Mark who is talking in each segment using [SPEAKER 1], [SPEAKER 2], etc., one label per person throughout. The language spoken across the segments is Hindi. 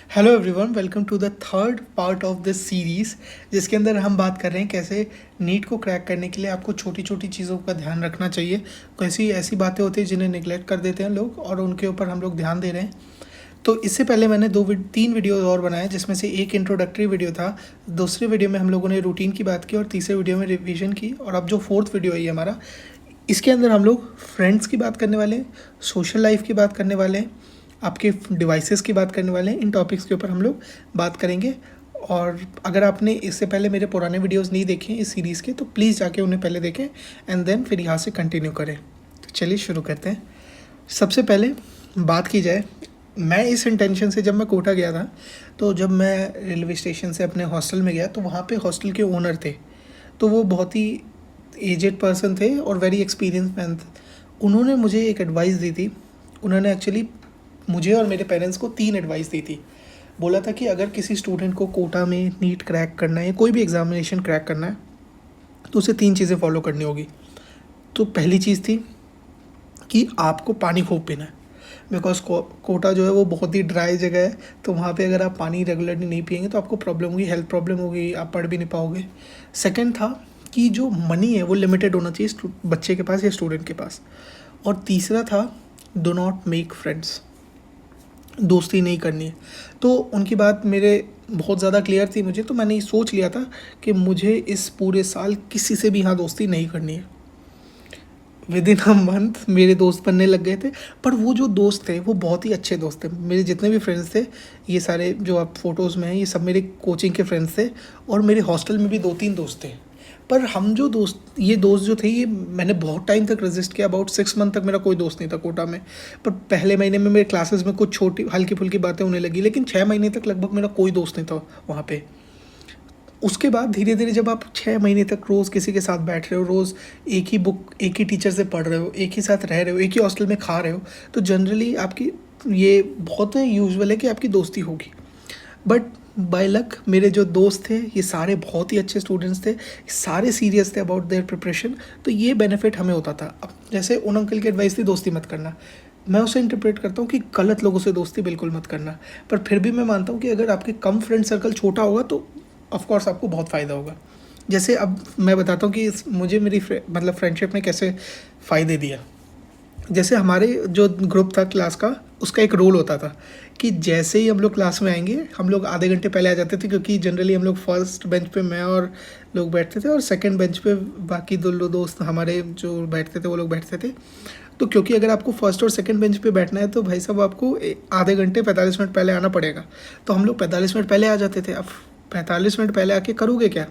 [SPEAKER 1] Hello everyone, welcome to the third part of this series, जिसके अंदर हम बात कर रहे हैं कैसे नीट को क्रैक करने के लिए आपको छोटी छोटी चीज़ों का ध्यान रखना चाहिए। कैसी ऐसी बातें होती हैं जिन्हें निगलेक्ट कर देते हैं लोग और उनके ऊपर हम लोग ध्यान दे रहे हैं। तो इससे पहले मैंने तीन वीडियो और बनाए, जिसमें से एक इंट्रोडक्टरी वीडियो था, दूसरे वीडियो में हम लोगों ने रूटीन की बात की और तीसरे वीडियो में रिवीजन की, और अब जो फोर्थ वीडियो है ये हमारा, इसके अंदर हम लोग फ्रेंड्स की बात करने वाले हैं, सोशल लाइफ की बात करने वाले हैं, आपके डिवाइसेस की बात करने वाले हैं। इन टॉपिक्स के ऊपर हम लोग बात करेंगे। और अगर आपने इससे पहले मेरे पुराने वीडियोस नहीं देखे इस सीरीज़ के, तो प्लीज़ जाके उन्हें पहले देखें एंड देन फिर यहाँ से कंटिन्यू करें। तो चलिए शुरू करते हैं। सबसे पहले बात की जाए, मैं इस इंटेंशन से जब मैं कोटा गया था, तो जब मैं रेलवे स्टेशन से अपने हॉस्टल में गया तो वहाँ पे हॉस्टल के ओनर थे। तो वो बहुत ही एजेड पर्सन थे और वेरी एक्सपीरियंस मैन थे। उन्होंने मुझे एक एडवाइस दी थी। उन्होंने एक्चुअली मुझे और मेरे पेरेंट्स को 3 एडवाइस दी थी। बोला था कि अगर किसी स्टूडेंट को कोटा में नीट क्रैक करना है या कोई भी एग्ज़ामिनेशन क्रैक करना है तो उसे 3 चीज़ें फॉलो करनी होगी। तो पहली चीज़ थी कि आपको पानी खूब पीना है, बिकॉज कोटा जो है वो बहुत ही ड्राई जगह है। तो वहाँ पे अगर आप पानी रेगुलरली नहीं पिएंगे तो आपको प्रॉब्लम होगी, हेल्थ प्रॉब्लम होगी, आप पढ़ भी नहीं पाओगे। सेकंड था कि जो मनी है वो लिमिटेड होना चाहिए बच्चे के पास या स्टूडेंट के पास। और तीसरा था, डो नॉट मेक फ्रेंड्स, दोस्ती नहीं करनी है। तो उनकी बात मेरे बहुत ज़्यादा क्लियर थी मुझे, तो मैंने ये सोच लिया था कि मुझे इस पूरे साल किसी से भी यहाँ दोस्ती नहीं करनी है। विद इन अ मंथ मेरे दोस्त बनने लग गए थे। पर वो जो दोस्त थे वो बहुत ही अच्छे दोस्त थे। मेरे जितने भी फ्रेंड्स थे, ये सारे जो आप फोटोज़ में हैं, ये सब मेरे कोचिंग के फ्रेंड्स थे। और मेरे हॉस्टल में भी 2-3 दोस्त थे। पर हम जो दोस्त जो थे, ये मैंने बहुत टाइम तक रेजिस्ट किया। अबाउट 6 मंथ तक मेरा कोई दोस्त नहीं था कोटा में। पर पहले महीने में मेरे क्लासेस में कुछ छोटी हल्की फुल्की बातें होने लगी, लेकिन 6 महीने तक लगभग मेरा कोई दोस्त नहीं था वहाँ पे। उसके बाद धीरे धीरे जब आप 6 महीने तक रोज़ किसी के साथ बैठ रहे हो, रोज़ एक ही बुक एक ही टीचर से पढ़ रहे हो, एक ही साथ रह रहे हो, एक ही हॉस्टल में खा रहे हो, तो जनरली आपकी ये बहुत यूजुअल है कि आपकी दोस्ती होगी। बट बाय लक मेरे जो दोस्त थे ये सारे बहुत ही अच्छे स्टूडेंट्स थे, सारे सीरियस थे अबाउट देयर प्रिपरेशन। तो ये बेनिफिट हमें होता था। अब जैसे उन अंकल की एडवाइस थी दोस्ती मत करना, मैं उसे इंटरप्रेट करता हूँ कि गलत लोगों से दोस्ती बिल्कुल मत करना। पर फिर भी मैं मानता हूँ कि अगर आपके कम फ्रेंड सर्कल छोटा होगा तो ऑफकोर्स आपको बहुत फ़ायदा होगा। जैसे अब मैं बताता हूँ कि मुझे मेरी मतलब फ्रेंडशिप ने कैसे फ़ायदे दिया। जैसे हमारे जो ग्रुप था क्लास का, उसका एक रूल होता था कि जैसे ही हम लोग क्लास में आएंगे, हम लोग आधे घंटे पहले आ जाते थे, क्योंकि जनरली हम लोग फर्स्ट बेंच पे मैं और लोग बैठते थे और सेकंड बेंच पे बाकी 2 दोस्त हमारे जो बैठते थे वो लोग बैठते थे। तो क्योंकि अगर आपको फर्स्ट और सेकंड बेंच पे बैठना है तो भाई साहब आपको आधे घंटे 45 मिनट पहले आना पड़ेगा। तो हम लोग 45 मिनट पहले आ जाते थे। अब 45 मिनट पहले आके करोगे क्या?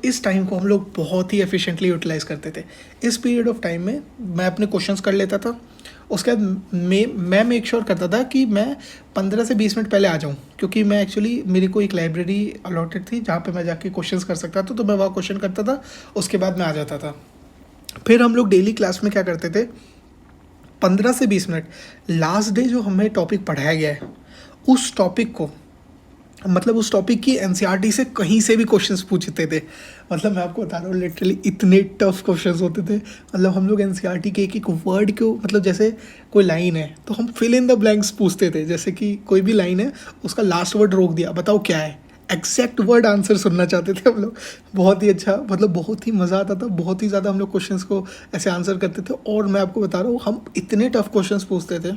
[SPEAKER 1] इस टाइम को हम लोग बहुत ही एफिशिएंटली यूटिलाइज़ करते थे। इस पीरियड ऑफ टाइम में मैं अपने क्वेश्चंस कर लेता था। उसके बाद मैं मेक श्योर करता था कि मैं 15 से 20 मिनट पहले आ जाऊँ, क्योंकि मैं एक्चुअली मेरे को एक लाइब्रेरी अलॉटेड थी जहाँ पे मैं जाके क्वेश्चंस कर सकता था। तो मैं वहाँ क्वेश्चन करता था, उसके बाद मैं आ जाता था। फिर हम लोग डेली क्लास में क्या करते थे, 15 से 20 मिनट लास्ट डे जो हमें टॉपिक पढ़ाया गया है उस टॉपिक को, मतलब उस टॉपिक की एनसीईआरटी से कहीं से भी क्वेश्चंस पूछते थे। मतलब मैं आपको बता रहा हूँ, लिटरली इतने टफ क्वेश्चंस होते थे। मतलब हम लोग एनसीईआरटी के एक एक वर्ड को, मतलब जैसे कोई लाइन है तो हम फिल इन द ब्लैंक्स पूछते थे। जैसे कि कोई भी लाइन है, उसका लास्ट वर्ड रोक दिया, बताओ क्या है। एग्जैक्ट वर्ड आंसर सुनना चाहते थे हम लोग। बहुत ही अच्छा, मतलब बहुत ही मज़ा आता था। बहुत ही ज़्यादा हम लोग क्वेश्चंस को ऐसे आंसर करते थे। और मैं आपको बता रहा हूँ, हम इतने टफ क्वेश्चंस पूछते थे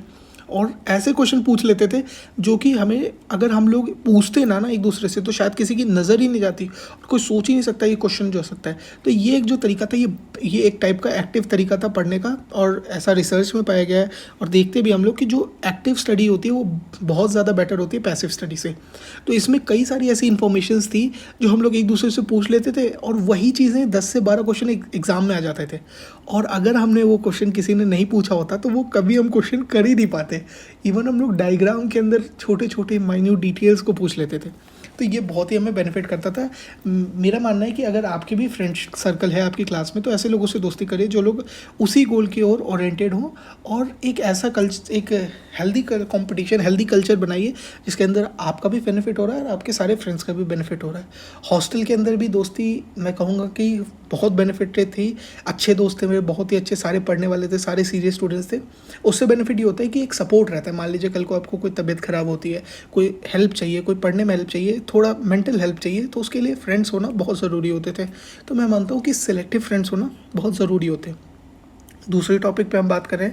[SPEAKER 1] और ऐसे क्वेश्चन पूछ लेते थे जो कि हमें, अगर हम लोग पूछते ना एक दूसरे से, तो शायद किसी की नज़र ही नहीं जाती और कोई सोच ही नहीं सकता ये क्वेश्चन जो हो सकता है। तो ये एक जो तरीका था, ये एक टाइप का एक्टिव तरीका था पढ़ने का, और ऐसा रिसर्च में पाया गया है। और देखते भी हम लोग कि जो एक्टिव स्टडी होती है वो बहुत ज़्यादा बेटर होती है पैसिव स्टडी से। तो इसमें कई सारी ऐसी इन्फॉर्मेशंस थी जो हम लोग एक दूसरे से पूछ लेते थे, और वही चीज़ें 10 से 12 क्वेश्चन एग्ज़ाम में आ जाते थे। और अगर हमने वो क्वेश्चन किसी ने नहीं पूछा होता तो वो कभी हम क्वेश्चन कर ही नहीं पाते। इवन हम लोग डायग्राम के अंदर छोटे छोटे माइन्यूट डिटेल्स को पूछ लेते थे। तो ये बहुत ही हमें बेनिफिट करता था। मेरा मानना है कि अगर आपके भी फ्रेंड सर्कल है आपकी क्लास में, तो ऐसे लोगों से दोस्ती करिए जो लोग उसी गोल की ओर ओरिएंटेड हों, और एक ऐसा कल्चर, एक हेल्दी कंपटीशन, हेल्दी कल्चर बनाइए जिसके अंदर आपका भी बेनिफिट हो रहा है और आपके सारे फ्रेंड्स का भी बेनिफिट हो रहा है। हॉस्टल के अंदर भी दोस्ती मैं कहूँगा कि बहुत बेनिफिटेड थी। अच्छे दोस्त थे मेरे, बहुत ही अच्छे, सारे पढ़ने वाले थे, सारे सीरियस स्टूडेंट्स थे। उससे बेनिफिट ये होता है कि एक सपोर्ट रहता है। मान लीजिए कल को आपको कोई तबीयत ख़राब होती है, कोई हेल्प चाहिए, कोई पढ़ने में हेल्प चाहिए, थोड़ा मेंटल हेल्प चाहिए, तो उसके लिए फ्रेंड्स होना बहुत ज़रूरी होते थे। तो मैं मानता हूँ कि सिलेक्टिव फ्रेंड्स होना बहुत ज़रूरी होते हैं। दूसरे टॉपिक पे हम बात करें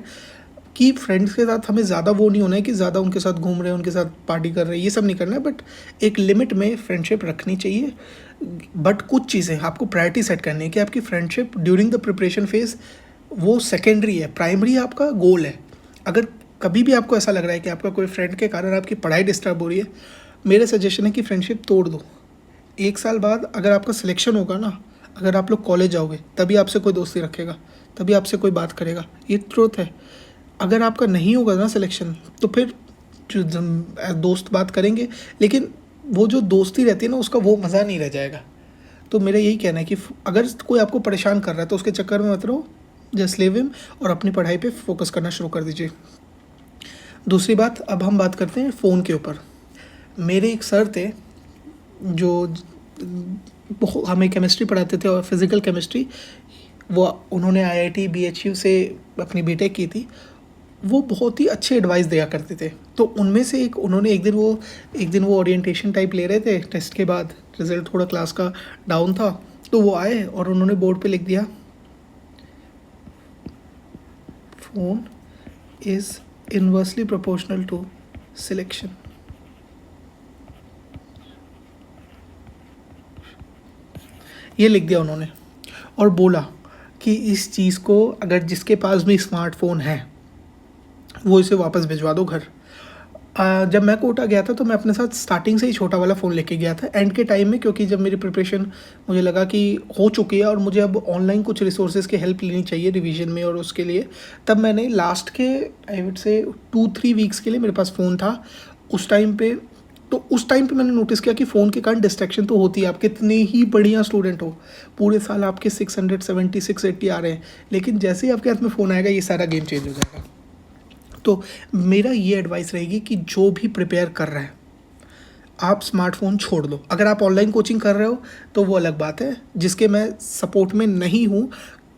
[SPEAKER 1] कि फ्रेंड्स के साथ हमें ज़्यादा वो नहीं होना है कि ज़्यादा उनके साथ घूम रहे हैं, उनके साथ पार्टी कर रहे हैं, ये सब नहीं करना है, बट एक लिमिट में फ्रेंडशिप रखनी चाहिए। बट कुछ चीज़ें आपको प्रायोरिटी सेट करनी है कि आपकी friendship during the preparation phase वो सेकेंडरी है, प्राइमरी आपका गोल है। अगर कभी भी आपको ऐसा लग रहा है कि आपका कोई फ्रेंड के कारण आपकी पढ़ाई डिस्टर्ब हो रही है, मेरा सजेशन है कि फ्रेंडशिप तोड़ दो। 1 साल बाद अगर आपका सिलेक्शन होगा ना, अगर आप लोग कॉलेज जाओगे, तभी आपसे कोई दोस्ती रखेगा, तभी आपसे कोई बात करेगा, ये ट्रूथ है। अगर आपका नहीं होगा ना सिलेक्शन, तो फिर जो दोस्त बात करेंगे, लेकिन वो जो दोस्ती रहती है ना, उसका वो मज़ा नहीं रह जाएगा। तो मेरा यही कहना है कि अगर कोई आपको परेशान कर रहा है तो उसके चक्कर में मत रहो, जस्ट लीव हिम और अपनी पढ़ाई पे फोकस करना शुरू कर दीजिए। दूसरी बात, अब हम बात करते हैं फ़ोन के ऊपर। मेरे एक सर थे जो हमें केमिस्ट्री पढ़ाते थे, और फिज़िकल केमिस्ट्री। वो उन्होंने IIT BHU से अपनी बीटेक की थी। वो बहुत ही अच्छे एडवाइस दिया करते थे। तो उनमें से एक, उन्होंने एक दिन वो ओरिएंटेशन टाइप ले रहे थे टेस्ट के बाद, रिज़ल्ट थोड़ा क्लास का डाउन था, तो वो आए और उन्होंने बोर्ड पे लिख दिया, phone is inversely proportional to selection. ये लिख दिया उन्होंने और बोला कि इस चीज़ को अगर जिसके पास भी स्मार्टफोन है वो इसे वापस भिजवा दो घर। जब मैं कोटा गया था तो मैं अपने साथ स्टार्टिंग से ही छोटा वाला फ़ोन लेके गया था एंड के टाइम में, क्योंकि जब मेरी प्रिपरेशन मुझे लगा कि हो चुकी है और मुझे अब ऑनलाइन कुछ रिसोर्सेज की हेल्प लेनी चाहिए रिवीजन में, और उसके लिए तब मैंने लास्ट के आई वुड से 2-3 वीक्स के लिए मेरे पास फ़ोन था उस टाइम पे। तो उस टाइम पे मैंने नोटिस किया कि फ़ोन के कारण डिस्ट्रैक्शन तो होती है, आप कितने ही बढ़िया स्टूडेंट हो, पूरे साल आपके 670 680 आ रहे हैं, लेकिन जैसे ही आपके हाथ में फ़ोन आएगा ये सारा गेम चेंज हो जाएगा। तो मेरा ये एडवाइस रहेगी कि जो भी प्रिपेयर कर रहा है, आप स्मार्टफोन छोड़ दो। अगर आप ऑनलाइन कोचिंग कर रहे हो तो वो अलग बात है, जिसके मैं सपोर्ट में नहीं हूँ।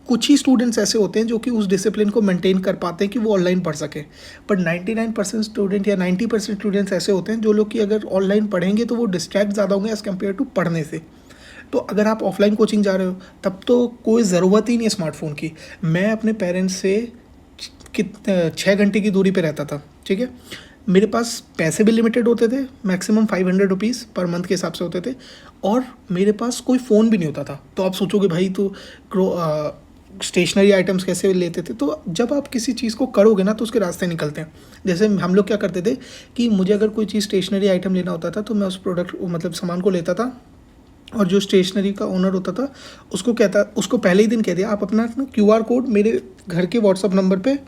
[SPEAKER 1] कुछ ही स्टूडेंट्स ऐसे होते हैं जो कि उस डिसिप्लिन को मेंटेन कर पाते हैं कि वो ऑनलाइन पढ़ सकें, बट 99% स्टूडेंट या 90% स्टूडेंट्स ऐसे होते हैं जो लोग कि अगर ऑनलाइन पढ़ेंगे तो वो डिस्ट्रैक्ट ज़्यादा होंगे एज़ कम्पेयर टू पढ़ने से। तो अगर आप ऑफलाइन कोचिंग जा रहे हो तब तो कोई ज़रूरत ही नहीं है स्मार्टफोन की। मैं अपने पेरेंट्स से 6 घंटे की दूरी पे रहता था, ठीक है। मेरे पास पैसे भी लिमिटेड होते थे, मैक्सिमम 500 रुपीज़ पर मंथ के हिसाब से होते थे, और मेरे पास कोई फ़ोन भी नहीं होता था। तो आप सोचोगे भाई तो स्टेशनरी आइटम्स कैसे लेते थे। तो जब आप किसी चीज़ को करोगे ना तो उसके रास्ते निकलते हैं। जैसे हम लोग क्या करते थे कि मुझे अगर कोई चीज़ स्टेशनरी आइटम लेना होता था तो मैं उस प्रोडक्ट मतलब सामान को लेता था, और जो स्टेशनरी का ओनर होता था उसको पहले ही दिन कह दिया आप अपना QR कोड मेरे घर के व्हाट्सअप नंबर पे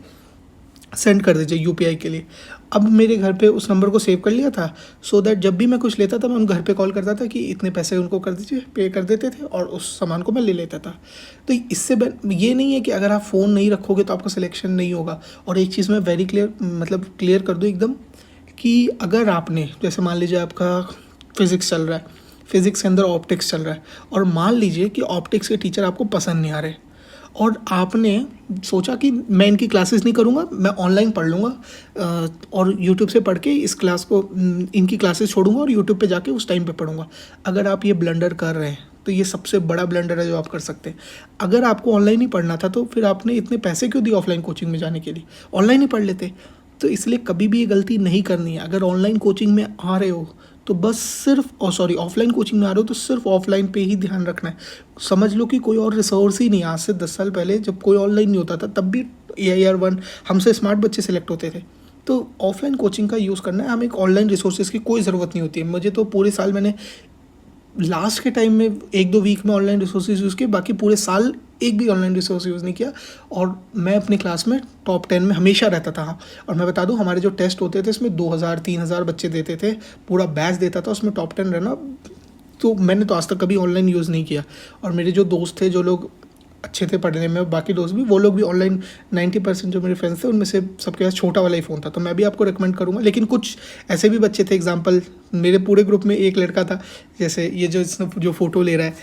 [SPEAKER 1] सेंड कर दीजिए UPI के लिए। अब मेरे घर पे उस नंबर को सेव कर लिया था, सो दैट जब भी मैं कुछ लेता था मैं उन घर पे कॉल करता था कि इतने पैसे उनको कर दीजिए, पे कर देते थे और उस सामान को मैं ले लेता था। तो इससे ये नहीं है कि अगर आप फ़ोन नहीं रखोगे तो आपका सिलेक्शन नहीं होगा। और एक चीज़ मैं वेरी क्लियर कर दूँ एकदम, कि अगर आपने, जैसे मान लीजिए आपका फिज़िक्स चल रहा है, फिज़िक्स के अंदर ऑप्टिक्स चल रहा है, और मान लीजिए कि ऑप्टिक्स के टीचर आपको पसंद नहीं आ रहे और आपने सोचा कि मैं इनकी क्लासेस नहीं करूँगा, मैं ऑनलाइन पढ़ लूँगा और यूट्यूब से पढ़ के इस क्लास को, इनकी क्लासेस छोड़ूंगा और यूट्यूब पे जाके उस टाइम पे पढ़ूंगा। अगर आप ये ब्लंडर कर रहे हैं तो ये सबसे बड़ा ब्लंडर है जो आप कर सकते हैं। अगर आपको ऑनलाइन ही पढ़ना था तो फिर आपने इतने पैसे क्यों दिए ऑफलाइन कोचिंग में जाने के लिए, ऑनलाइन ही पढ़ लेते। तो इसलिए कभी भी ये गलती नहीं करनी है। अगर ऑनलाइन कोचिंग में आ रहे हो तो बस सिर्फ ऑफलाइन कोचिंग में आ रहे हो तो सिर्फ ऑफलाइन पे ही ध्यान रखना है। समझ लो कि कोई और रिसोर्स ही नहीं। आज से 10 साल पहले जब कोई ऑनलाइन नहीं होता था तब भी AIR 1 हमसे स्मार्ट बच्चे सेलेक्ट होते थे। तो ऑफलाइन कोचिंग का यूज़ करना है, हमें एक ऑनलाइन रिसोर्सेज की कोई ज़रूरत नहीं होती है। मुझे तो पूरे साल मैंने लास्ट के टाइम में 1-2 वीक में ऑनलाइन रिसोर्सेज यूज़ किए, बाकी पूरे साल एक भी ऑनलाइन रिसोर्स यूज़ नहीं किया। और मैं अपनी क्लास में टॉप 10 में हमेशा रहता था। और मैं बता दूं, हमारे जो टेस्ट होते थे इसमें 2000-3000 बच्चे देते थे, पूरा बैच देता था, उसमें टॉप 10 रहना, तो मैंने तो आज तक कभी ऑनलाइन यूज़ नहीं किया। और मेरे जो दोस्त थे, जो लोग अच्छे थे पढ़ने में, बाकी दोस्त भी, वो लोग भी ऑनलाइन 90% जो मेरे फ्रेंड्स थे उनमें से सबके पास छोटा वाला ही फ़ोन था। तो मैं भी आपको रिकमेंड करूँगा। लेकिन कुछ ऐसे भी बच्चे थे, एग्जांपल मेरे पूरे ग्रुप में एक लड़का था, जैसे ये जो इसने जो फ़ोटो ले रहा है,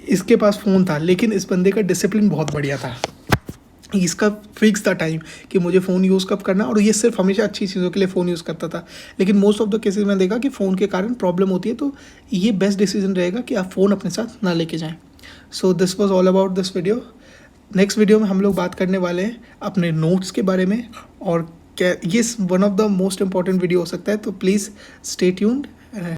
[SPEAKER 1] इसके पास फ़ोन था, लेकिन इस बंदे का डिसिप्लिन बहुत बढ़िया था। इसका फिक्स था टाइम कि मुझे फ़ोन यूज़ कब करना, और ये सिर्फ हमेशा अच्छी चीज़ों के लिए फ़ोन यूज़ करता था। लेकिन मोस्ट ऑफ द केसेस में देखा कि फ़ोन के कारण प्रॉब्लम होती है, तो ये बेस्ट डिसीजन रहेगा कि आप फ़ोन अपने साथ ना लेके जाएं। So this was all about this video. Next video में हम लोग बात करने वाले हैं अपने नोट्स के बारे में, और क्या ये one of the most important video हो सकता है। तो प्लीज़ स्टे ट्यून्ड